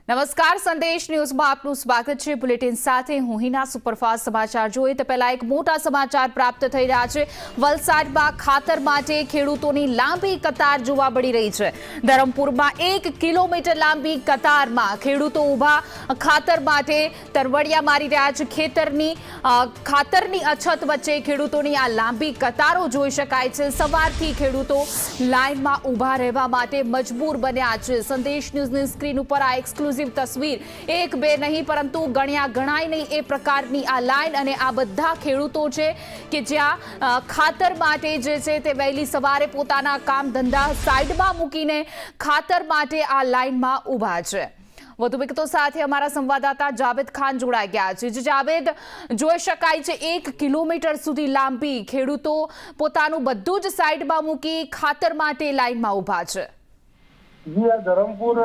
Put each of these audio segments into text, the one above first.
નમસ્કાર, સંદેશ ન્યૂઝમાં આપનું સ્વાગત છે। બુલેટિન સાથે હું હિના। સુપરફાસ્ટ સમાચાર જોઈએ તો પહેલા એક મોટા સમાચાર પ્રાપ્ત થઈ રહ્યા છે। વલસાડમાં ખાતર માટે ખેડૂતોની લાંબી કતાર જોવા મળી રહી છે। ધરમપુરમાં 1 કિલોમીટર લાંબી કતારમાં ખેડૂતો ઊભા ખાતર માટે તરવડિયા મારી રહ્યા છે। ખાતરની અછત વચ્ચે ખેડૂતોની આ લાંબી કતારો જોઈ શકાય છે। સવારથી ખેડૂતો લાઇનમાં ઊભા રહેવા માટે મજબૂર બન્યા છે। સંદેશ ન્યૂઝની સ્ક્રીન ઉપર આ એક્સક્લુઝિવ તસવીર એક બે નહીં પરંતુ ગણ્યા ગણાય નહીં એ પ્રકારની આ લાઈન અને આ બધા ખેડૂતો છે કે જ્યાં ખાતર માટે જે છે તે વહેલી સવારે પોતાના કામ ધંધા સાઈડમાં મૂકીને ખાતર માટે આ લાઈનમાં ઊભા છે। વધુ વિગતો સાથે અમારા સંવાદદાતા જાવેદ ખાન જોડાઈ ગયા છે। જાવેદ, જોઈ શકાય છે 1 કિલોમીટર સુધી લાંબી ખેડૂતો પોતાનું બધું જ સાઈડમાં મૂકી ખાતર માટે લાઈનમાં ઊભા છે। જી, આ ધરમપુર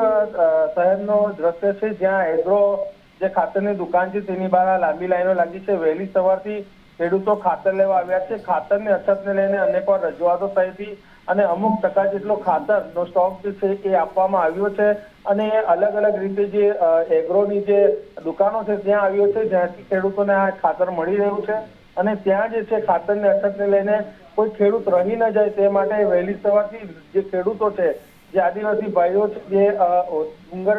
શહેરનો દ્રશ્ય છે જ્યાં એગ્રો જે ખાતરની દુકાન છે તેની બહાર લાંબી લાઈનો લાગી છે। વહેલી સવારથી ખેડૂતો ખાતર લેવા આવ્યા છે। ખાતરની અછતને લઈને અનેકવાર રજૂઆતો થઈ હતી અને અમુક ટકા જેટલો ખાતરનો સ્ટોક જે છે એ આપવામાં આવ્યો છે અને અલગ અલગ રીતે જે એગ્રોની જે દુકાનો છે ત્યાં આવ્યો છે જ્યાંથી ખેડૂતોને આ ખાતર મળી રહ્યું છે અને ત્યાં જે છે ખાતરની અછતને લઈને કોઈ ખેડૂત રહી ન જાય તે માટે વહેલી સવારથી જે ખેડૂતો છે, જે આદિવાસી ભાઈઓ છે, જે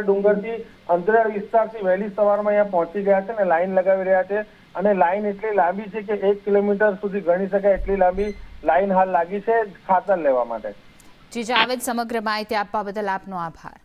ડુંગરથી અંતરિયાળ વિસ્તારથી વહેલી સવારમાં અહીંયા પહોંચી ગયા છે અને લાઈન લગાવી રહ્યા છે અને લાઈન એટલી લાંબી છે કે 1 કિલોમીટર સુધી ગણી શકાય એટલી લાંબી લાઈન હાલ લાગી છે ખાતર લેવા માટે। જી જાવેદ, સમગ્ર માહિતી આપવા બદલ આપનો આભાર।